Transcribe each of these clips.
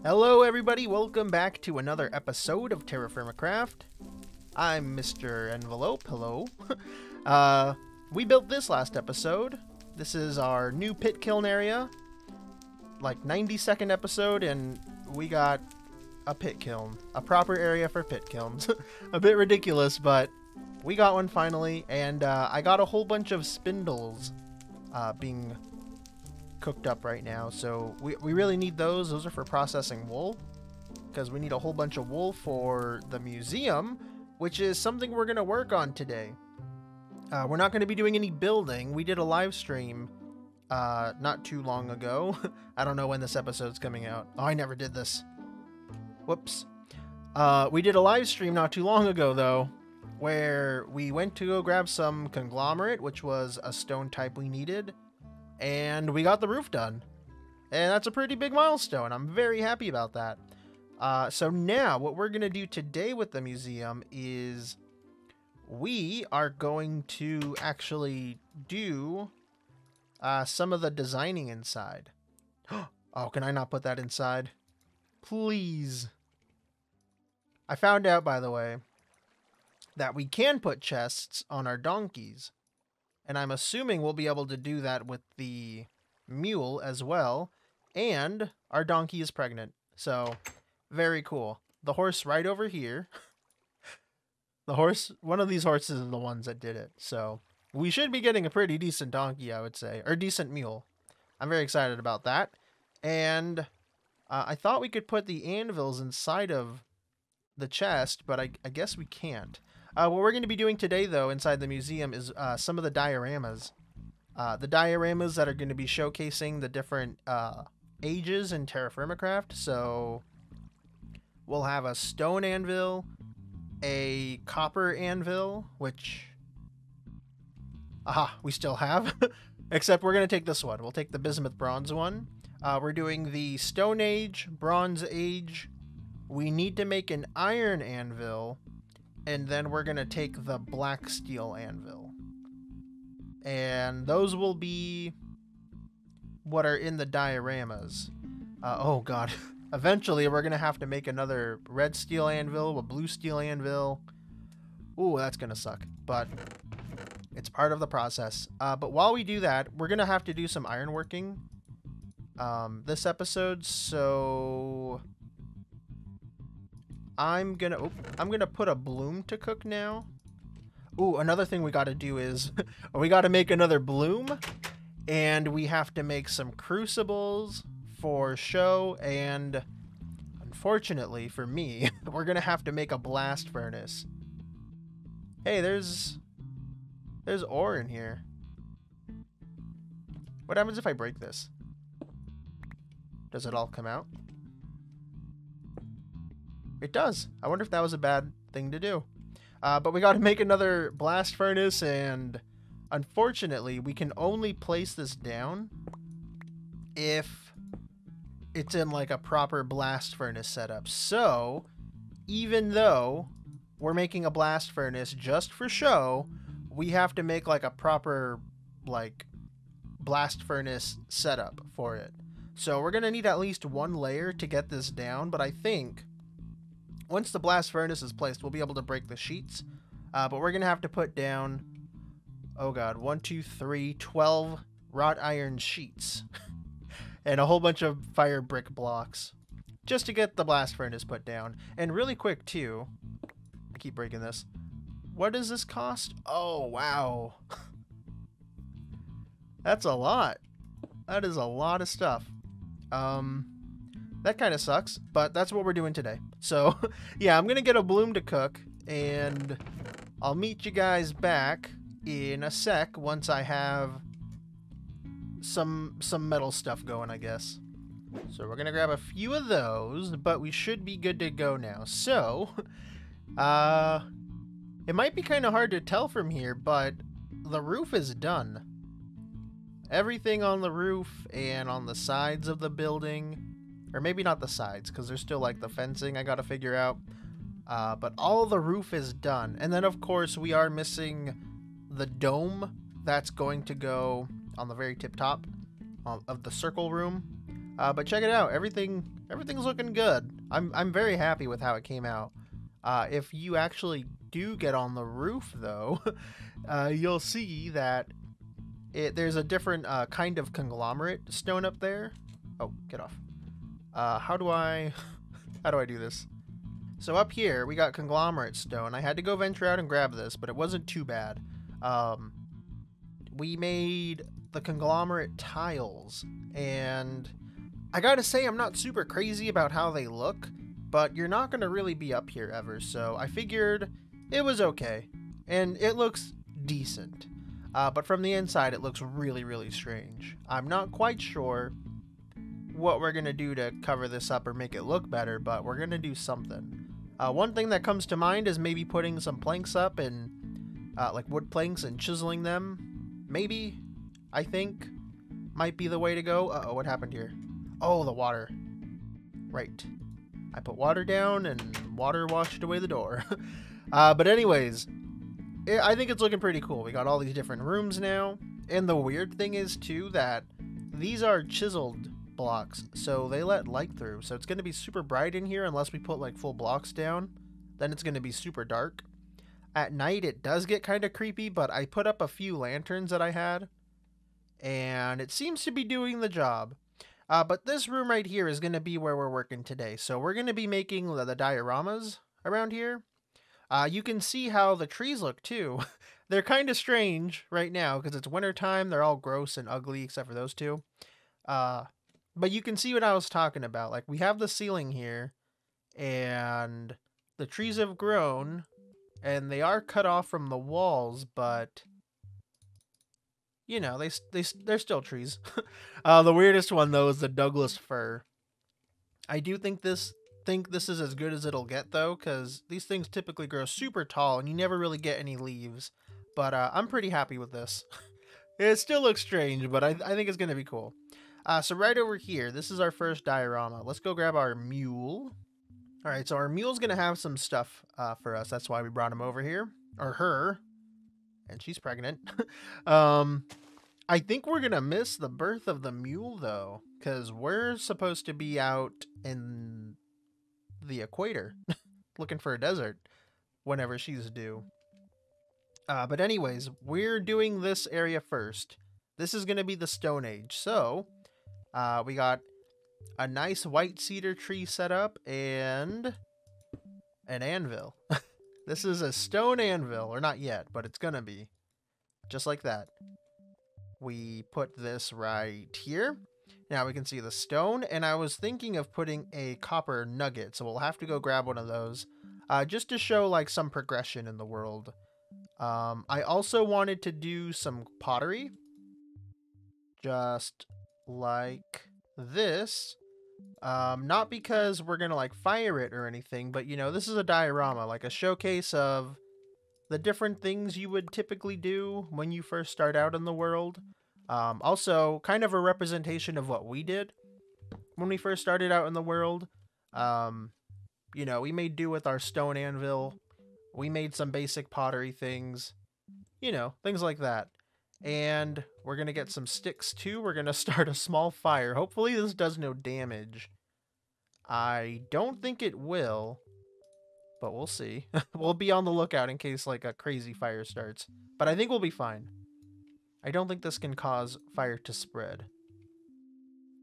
Hello everybody, welcome back to another episode of TerrafirmaCraft. I'm MrEnvelope, hello. We built this last episode. This is our new pit kiln area. Like 90-second episode and we got a pit kiln. A proper area for pit kilns. A bit ridiculous, but we got one finally, and I got a whole bunch of spindles being cooked up right now, so we really need those. Those are for processing wool, because we need a whole bunch of wool for the museum, which is something we're going to work on today. We're not going to be doing any building. We did a live stream not too long ago. I don't know when this episode's coming out. Oh, I never did this. Whoops. We did a live stream not too long ago, though, where we went to go grab some conglomerate, which was a stone type we needed, and we got the roof done. And that's a pretty big milestone. I'm very happy about that. So now what we're going to do today with the museum is we are going to actually do some of the designing inside. Oh, can I not put that inside? Please. I found out, by the way, that we can put chests on our donkeys. And I'm assuming we'll be able to do that with the mule as well. And our donkey is pregnant. So, very cool. The horse right over here. The horse, one of these horses are the ones that did it. So, we should be getting a pretty decent donkey, I would say. Or decent mule. I'm very excited about that. And I thought we could put the anvils inside of the chest, but I guess we can't. What we're going to be doing today, though, inside the museum is some of the dioramas. The dioramas that are going to be showcasing the different ages in TerrafirmaCraft. So we'll have a stone anvil, a copper anvil, which we still have. Except we're going to take this one. We'll take the bismuth bronze one. We're doing the Stone Age, Bronze Age. We need to make an iron anvil. And then we're going to take the black steel anvil. And those will be what are in the dioramas. Oh god. Eventually we're going to have to make another red steel anvil, a blue steel anvil. Ooh, that's going to suck. But it's part of the process. But while we do that, we're going to have to do some ironworking this episode. So I'm gonna put a bloom to cook now. Ooh, another thing we gotta do is we gotta make another bloom, and we have to make some crucibles for show, and unfortunately for me, we're gonna have to make a blast furnace. Hey, there's ore in here. What happens if I break this? Does it all come out? It does. I wonder if that was a bad thing to do. But we got to make another blast furnace, and unfortunately, we can only place this down if it's in like a proper blast furnace setup. So, even though we're making a blast furnace just for show, we have to make like a proper like blast furnace setup for it. So we're going to need at least one layer to get this down, but I think once the blast furnace is placed, we'll be able to break the sheets. But we're going to have to put down, oh god, 12 wrought iron sheets. And a whole bunch of fire brick blocks. Just to get the blast furnace put down. And really quick, too. I keep breaking this. What does this cost? Oh, wow. That's a lot. That is a lot of stuff. That kind of sucks, but that's what we're doing today. So, yeah, I'm going to get a bloom to cook, and I'll meet you guys back in a sec once I have some metal stuff going, I guess. So we're going to grab a few of those, but we should be good to go now. So, it might be kind of hard to tell from here, but the roof is done. Everything on the roof and on the sides of the building, or maybe not the sides, because there's still like the fencing I gotta figure out. But all the roof is done. And then of course we are missing the dome that's going to go on the very tip top of the circle room. But check it out. Everything's looking good. I'm very happy with how it came out. If you actually do get on the roof, though, you'll see that there's a different kind of conglomerate stone up there. Oh, get off. How do I do this? So up here, we got conglomerate stone. I had to go venture out and grab this, but it wasn't too bad. We made the conglomerate tiles, and I gotta say, I'm not super crazy about how they look, but you're not gonna really be up here ever, so I figured it was okay. And it looks decent. But from the inside, it looks really, really strange. I'm not quite sure what we're gonna do to cover this up or make it look better, but we're gonna do something. One thing that comes to mind is maybe putting some planks up and like wood planks and chiseling them. Maybe, I think, might be the way to go. Uh-oh, what happened here? Oh, the water. Right. I put water down and water washed away the door. But anyways, I think it's looking pretty cool. We got all these different rooms now. And the weird thing is, too, that these are chiseled blocks, so they let light through. So it's going to be super bright in here unless we put like full blocks down. Then it's going to be super dark. At night, it does get kind of creepy, but I put up a few lanterns that I had, and it seems to be doing the job. But this room right here is going to be where we're working today. So we're going to be making the dioramas around here. You can see how the trees look too. They're kind of strange right now because it's wintertime. They're all gross and ugly except for those two. But you can see what I was talking about. Like, we have the ceiling here, and the trees have grown, and they are cut off from the walls, but you know, they're still trees. The weirdest one though is the Douglas fir. I do think this is as good as it'll get though, because these things typically grow super tall and you never really get any leaves. But I'm pretty happy with this. It still looks strange, but I think it's gonna be cool. So right over here, this is our first diorama. Let's go grab our mule. All right, so our mule's gonna have some stuff for us. That's why we brought him over here, or her, and she's pregnant. I think we're gonna miss the birth of the mule though, because we're supposed to be out in the equator looking for a desert whenever she's due. But anyways, we're doing this area first. This is gonna be the Stone Age, so we got a nice white cedar tree set up and an anvil. This is a stone anvil, or not yet, but it's gonna be just like that. We put this right here. Now we can see the stone, and I was thinking of putting a copper nugget, so we'll have to go grab one of those just to show like some progression in the world. I also wanted to do some pottery, just like this. Not because we're gonna like fire it or anything, but you know, this is a diorama, like a showcase of the different things you would typically do when you first start out in the world. Also kind of a representation of what we did when we first started out in the world. You know, we made do with our stone anvil. We made some basic pottery things, you know, things like that. And we're going to get some sticks too. We're going to start a small fire. Hopefully this does no damage. I don't think it will, but we'll see. We'll be on the lookout in case like a crazy fire starts. But I think we'll be fine. I don't think this can cause fire to spread,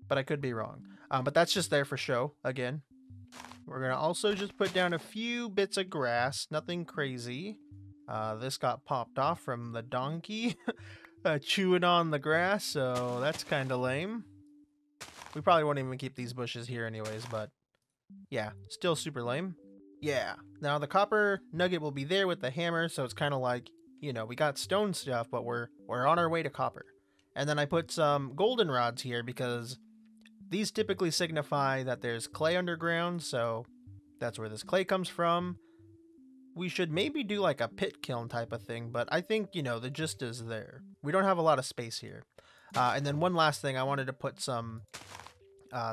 but I could be wrong. But that's just there for show again. We're going to also just put down a few bits of grass, nothing crazy. This got popped off from the donkey chewing on the grass, so that's kind of lame. We probably won't even keep these bushes here anyways, but yeah, still super lame. Yeah, now the copper nugget will be there with the hammer, so it's kind of like, you know, we got stone stuff, but we're on our way to copper. And then I put some golden rods here because these typically signify that there's clay underground, so that's where this clay comes from. We should maybe do like a pit kiln type of thing, but I think, you know, the gist is there. We don't have a lot of space here. And then one last thing, I wanted to put some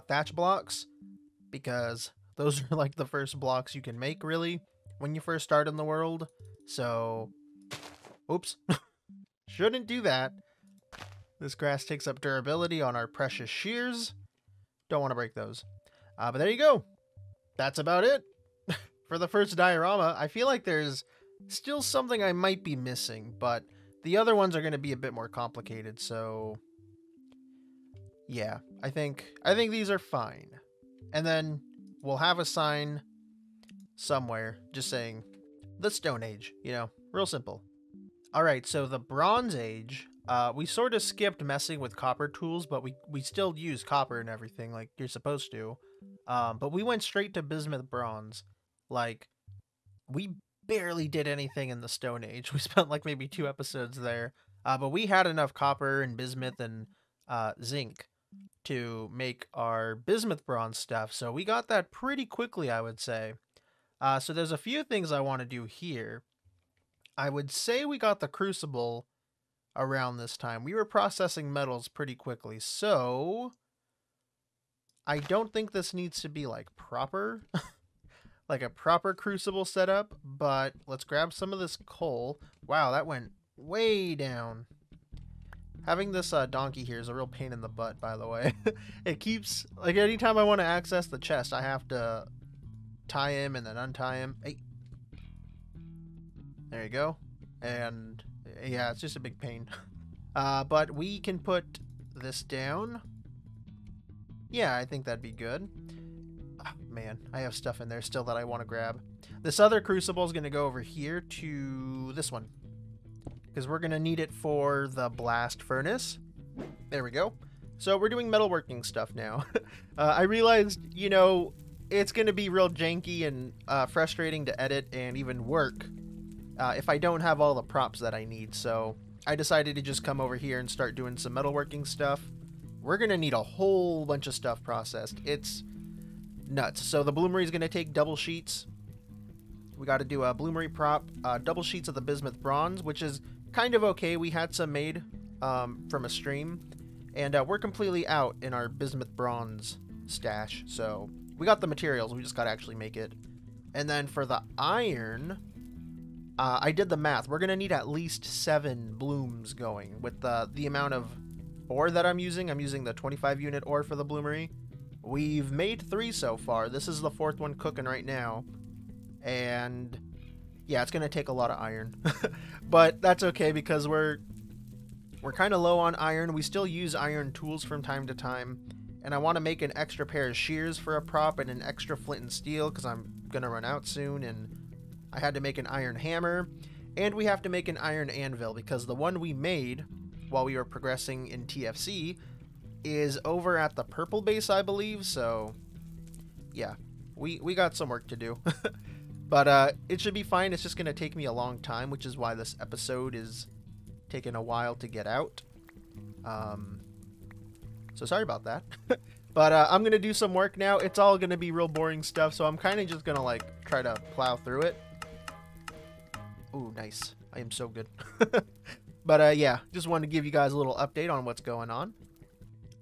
thatch blocks, because those are like the first blocks you can make, really, when you first start in the world. So, oops, shouldn't do that. This grass takes up durability on our precious shears. Don't want to break those. But there you go. That's about it for the first diorama. I feel like there's still something I might be missing, but the other ones are going to be a bit more complicated, so yeah, I think these are fine. And then we'll have a sign somewhere just saying the Stone Age, you know, real simple. All right, so the Bronze Age, we sort of skipped messing with copper tools, but we still use copper and everything like you're supposed to. But we went straight to bismuth bronze. Like, we barely did anything in the Stone Age. We spent like maybe 2 episodes there. But we had enough copper and bismuth and zinc to make our bismuth bronze stuff. So we got that pretty quickly, I would say. So there's a few things I want to do here. I would say we got the crucible around this time. We were processing metals pretty quickly. So I don't think this needs to be like proper, like a proper crucible setup, but let's grab some of this coal. Wow, that went way down. Having this donkey here is a real pain in the butt, by the way. It keeps, like, anytime I want to access the chest, I have to tie him and then untie him. Hey. There you go. And yeah, it's just a big pain. But we can put this down. Yeah, I think that'd be good. Oh, man, I have stuff in there still that I want to grab. This other crucible is going to go over here to this one, because we're going to need it for the blast furnace. There we go. So we're doing metalworking stuff now. I realized, you know, it's going to be real janky and frustrating to edit and even work if I don't have all the props that I need. So I decided to just come over here and start doing some metalworking stuff. We're going to need a whole bunch of stuff processed. It's nuts. So the bloomery is going to take double sheets. We got to do a bloomery prop, double sheets of the bismuth bronze, which is kind of okay. We had some made from a stream, and we're completely out in our bismuth bronze stash. So we got the materials. We just got to actually make it. And then for the iron, I did the math. We're going to need at least 7 blooms going with the amount of ore that I'm using. I'm using the 25 unit ore for the bloomery. We've made 3 so far. This is the 4th one cooking right now. And yeah, it's going to take a lot of iron. But that's okay because we're kind of low on iron. We still use iron tools from time to time. And I want to make an extra pair of shears for a prop and an extra flint and steel because I'm going to run out soon. And I had to make an iron hammer. And we have to make an iron anvil because the one we made while we were progressing in TFC is over at the purple base, I believe. So yeah, we got some work to do. But it should be fine. It's just going to take me a long time, which is why this episode is taking a while to get out. So sorry about that. But I'm going to do some work now. It's all going to be real boring stuff, so I'm kind of just going to like try to plow through it. Ooh, nice. I am so good. But yeah, just wanted to give you guys a little update on what's going on.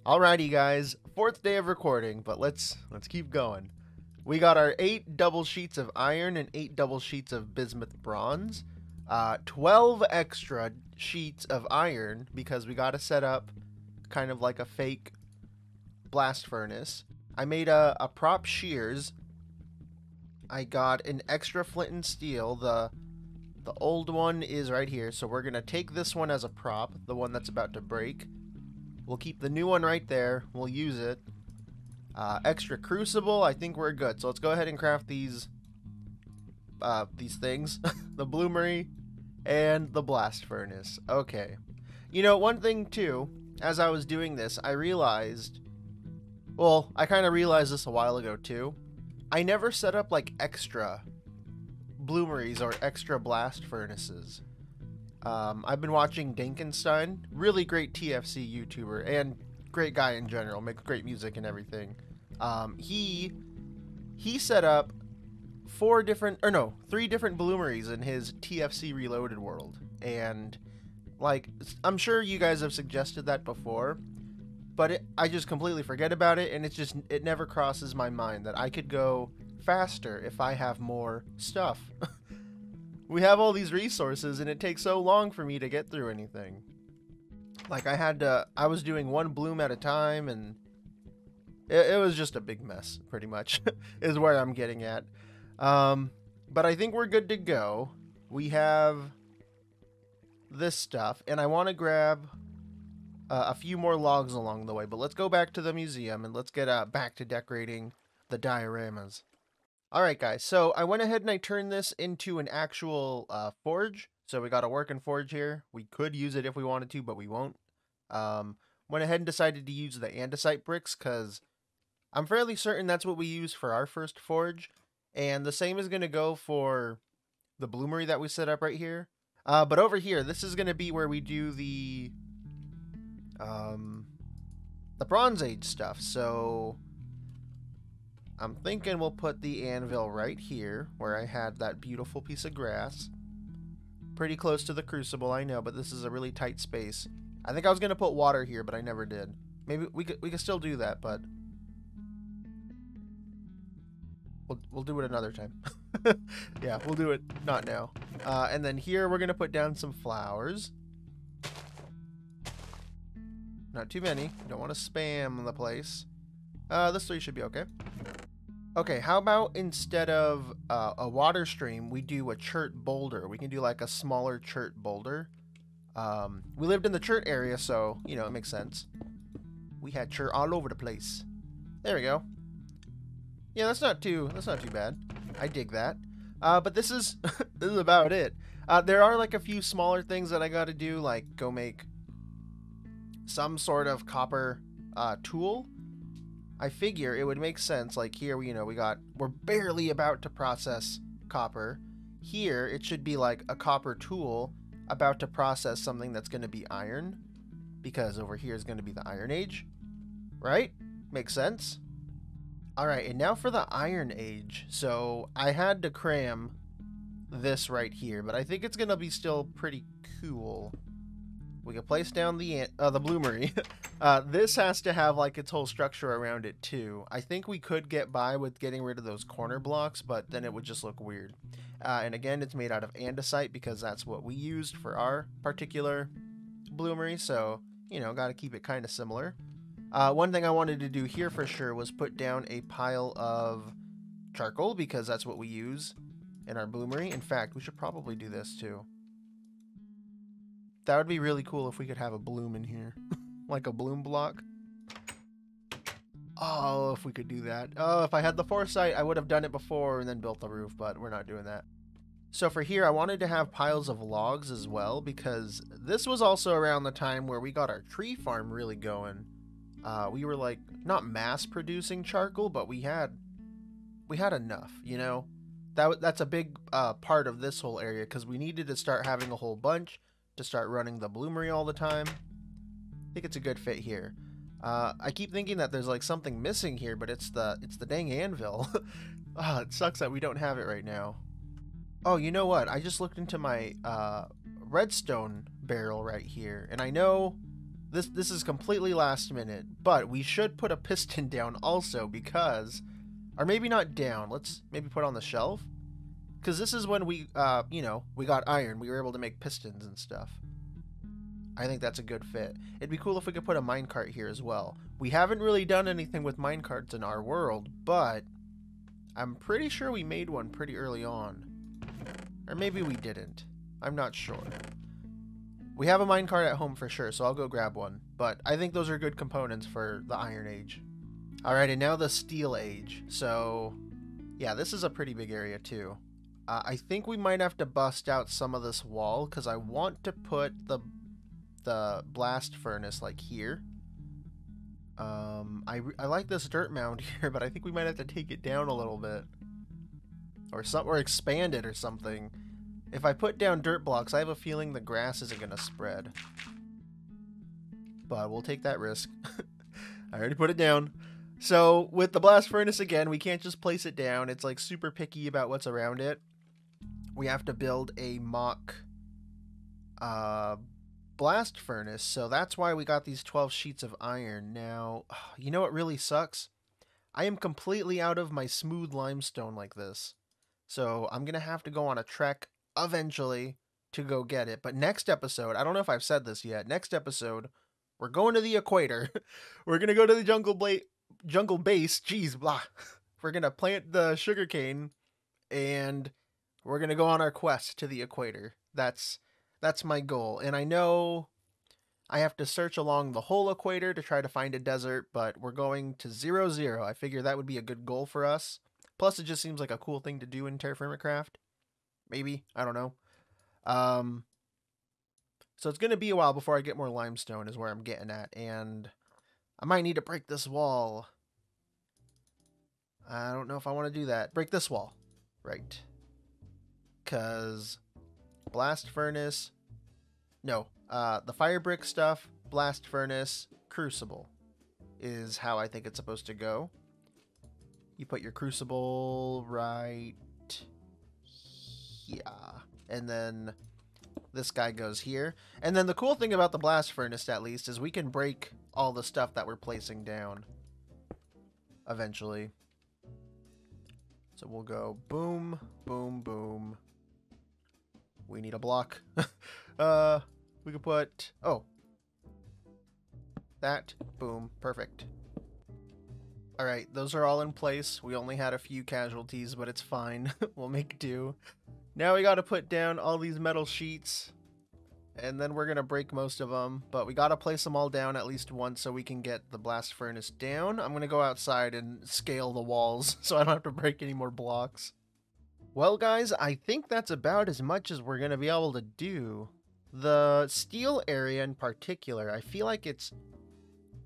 Alrighty guys, 4th day of recording, but let's keep going. We got our 8 double sheets of iron and 8 double sheets of bismuth bronze. 12 extra sheets of iron because we got to set up kind of like a fake blast furnace. I made a prop shears. I got an extra flint and steel. The old one is right here, so we're going to take this one as a prop, the one that's about to break. We'll keep the new one right there. We'll use it. Extra crucible, I think we're good. So let's go ahead and craft these things. The bloomery and the blast furnace. Okay. You know, one thing too, as I was doing this, I realized, well, I kind of realized this a while ago too. I never set up like extra bloomeries or extra blast furnaces. I've been watching DankNStein, really great TFC YouTuber and great guy in general, makes great music and everything. He set up 3 different bloomeries in his TFC Reloaded world, and like I'm sure you guys have suggested that before, but I just completely forget about it, and it never crosses my mind that I could go faster if I have more stuff. We have all these resources and it takes so long for me to get through anything. Like I was doing 1 bloom at a time, and It was just a big mess, pretty much, is where I'm getting at. But I think we're good to go. We have this stuff, and I want to grab a few more logs along the way. But let's go back to the museum, and let's get back to decorating the dioramas. Alright guys, so I went ahead and I turned this into an actual forge. So we got a working forge here. We could use it if we wanted to, but we won't. Went ahead and decided to use the andesite bricks because I'm fairly certain that's what we use for our first forge. And the same is going to go for the bloomery that we set up right here. But over here, this is going to be where we do the Bronze Age stuff. So I'm thinking we'll put the anvil right here where I had that beautiful piece of grass. Pretty close to the crucible, I know, but this is a really tight space. I think I was going to put water here, but I never did. Maybe we could still do that, but we'll do it another time. Yeah, we'll do it not now. And then here we're going to put down some flowers. Not too many. Don't want to spam the place. This 3 should be okay. Okay, how about instead of a water stream, we do a Chert Boulder. We can do like a smaller Chert Boulder. We lived in the Chert area, so, you know, it makes sense. We had Chert all over the place. There we go. Yeah, that's not too bad. I dig that. But this is this is about it. There are like a few smaller things that I got to do, like go make some sort of copper tool. I figure it would make sense, like here, we're barely about to process copper. Here, it should be like a copper tool about to process something that's going to be iron, because over here is going to be the Iron Age, right? Makes sense. All right, and now for the Iron Age. So I had to cram this right here, but I think it's going to be still pretty cool. We can place down the bloomery. This has to have like its whole structure around it too. I think we could get by with getting rid of those corner blocks, but then it would just look weird. And again, it's made out of andesite because that's what we used for our particular bloomery. So, you know, got to keep it kind of similar. One thing I wanted to do here for sure was put down a pile of charcoal because that's what we use in our bloomery. In fact, we should probably do this too. That would be really cool if we could have a bloom in here. Like a bloom block. Oh, if we could do that. Oh, if I had the foresight, I would have done it before and then built the roof, but we're not doing that. So for here, I wanted to have piles of logs as well, because this was also around the time where we got our tree farm really going. We were like, not mass producing charcoal, but we had enough, you know? That's a big part of this whole area, because we needed to start having a whole bunch to start running the bloomery all the time. I think it's a good fit here. I keep thinking that there's like something missing here, but it's the dang anvil. Oh, it sucks that we don't have it right now. Oh, you know what? I just looked into my redstone barrel right here, and I know this is completely last minute, but we should put a piston down also because, or maybe not down. Let's maybe put on the shelf. Because this is when we, we got iron. We were able to make pistons and stuff. I think that's a good fit. It'd be cool if we could put a minecart here as well. We haven't really done anything with minecarts in our world, but I'm pretty sure we made one pretty early on. Or maybe we didn't. I'm not sure. We have a minecart at home for sure, so I'll go grab one. But I think those are good components for the Iron Age. Alright, and now the Steel Age. So, yeah, this is a pretty big area too. I think we might have to bust out some of this wall because I want to put the blast furnace like here. I like this dirt mound here, but I think we might have to take it down a little bit, or expand it or something. If I put down dirt blocks, I have a feeling the grass isn't gonna spread. But we'll take that risk. I already put it down. So with the blast furnace again, we can't just place it down. It's like super picky about what's around it. We have to build a mock blast furnace, so that's why we got these 12 sheets of iron. Now, you know what really sucks? I am completely out of my smooth limestone like this. So I'm going to have to go on a trek eventually to go get it. But next episode, I don't know if I've said this yet, next episode, we're going to the equator. We're going to go to the jungle jungle base, geez, blah. We're gonna plant the sugarcane, and we're gonna go on our quest to the equator. That's my goal. And I know I have to search along the whole equator to try to find a desert, but we're going to 0-0. I figure that would be a good goal for us. Plus, it just seems like a cool thing to do in TerrafirmaCraft. Maybe, I don't know. So it's gonna be a while before I get more limestone, is where I'm getting at, and I might need to break this wall. I don't know if I want to do that. Break this wall. Right. Because blast furnace. No. The fire brick stuff, blast furnace, crucible is how I think it's supposed to go. You put your crucible right here. And then this guy goes here. And then the cool thing about the blast furnace, at least, is we can break all the stuff that we're placing down eventually. So we'll go boom, boom, boom. We need a block. We could put, oh, that, boom, perfect. All right, those are all in place. We only had a few casualties, but it's fine. We'll make do. Now we got to put down all these metal sheets, and then we're going to break most of them, but we got to place them all down at least once so we can get the blast furnace down. I'm going to go outside and scale the walls so I don't have to break any more blocks. Well, guys, I think that's about as much as we're going to be able to do. The steel area in particular, I feel like it's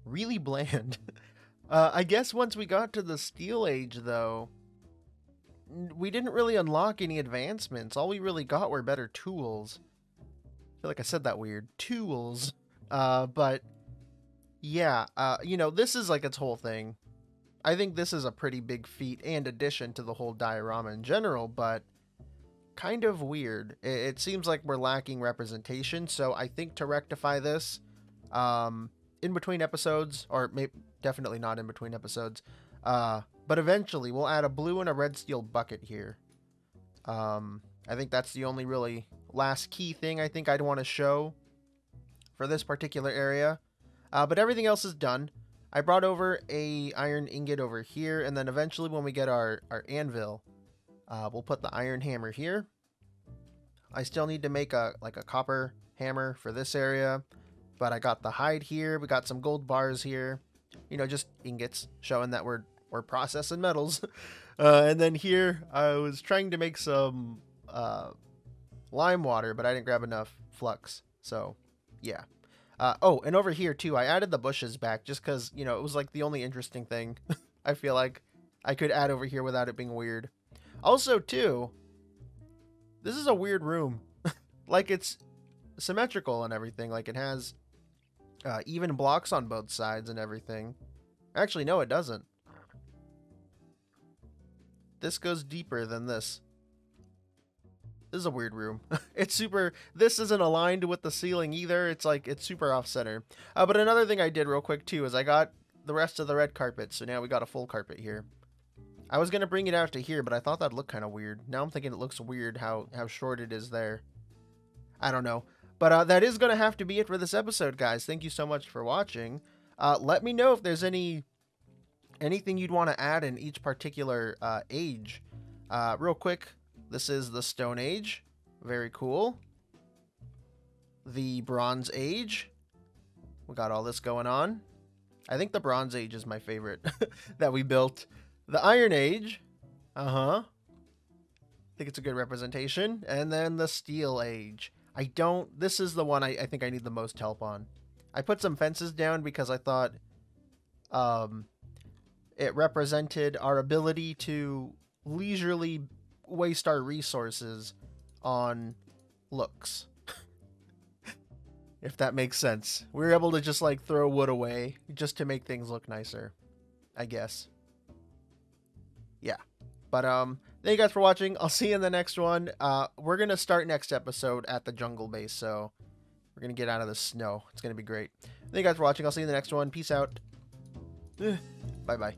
really bland. I guess once we got to the steel age, though, we didn't really unlock any advancements. All we really got were better tools. I feel like I said that weird. Tools. But, yeah, you know, this is like its whole thing. I think this is a pretty big feat and addition to the whole diorama in general, but kind of weird. It seems like we're lacking representation, so I think to rectify this, in between episodes, or maybe definitely not in between episodes, but eventually we'll add a blue and a red steel bucket here. I think that's the only really last key thing I think I'd want to show for this particular area. But everything else is done. I brought over a iron ingot over here, and then eventually when we get our anvil, we'll put the iron hammer here. I still need to make a copper hammer for this area, but I got the hide here. We got some gold bars here, you know, just ingots showing that we're processing metals. And then here I was trying to make some lime water, but I didn't grab enough flux, so yeah. Oh, and over here too, I added the bushes back just because, you know, it was like the only interesting thing I feel like I could add over here without it being weird. Also, too, this is a weird room. Like, it's symmetrical and everything. Like, it has even blocks on both sides and everything. Actually, no, it doesn't. This goes deeper than this. This is a weird room. It's super... This isn't aligned with the ceiling either. It's like, it's super off-center. But another thing I did real quick, too, is I got the rest of the red carpet. So now we got a full carpet here. I was going to bring it out to here, but I thought that'd look kind of weird. Now I'm thinking it looks weird how short it is there. I don't know. But that is going to have to be it for this episode, guys. Thank you so much for watching. Let me know if there's anything you'd want to add in each particular age. Real quick, this is the Stone Age. Very cool. The Bronze Age. We got all this going on. I think the Bronze Age is my favorite that we built. The Iron Age. I think it's a good representation. And then the Steel Age. This is the one I think I need the most help on. I put some fences down because I thought it represented our ability to leisurely waste our resources on looks. If that makes sense. We were able to just like throw wood away just to make things look nicer, I guess. Yeah. But thank you guys for watching. I'll see you in the next one. We're going to start next episode at the jungle base, so we're going to get out of the snow. It's going to be great. Thank you guys for watching. I'll see you in the next one. Peace out. Bye-bye.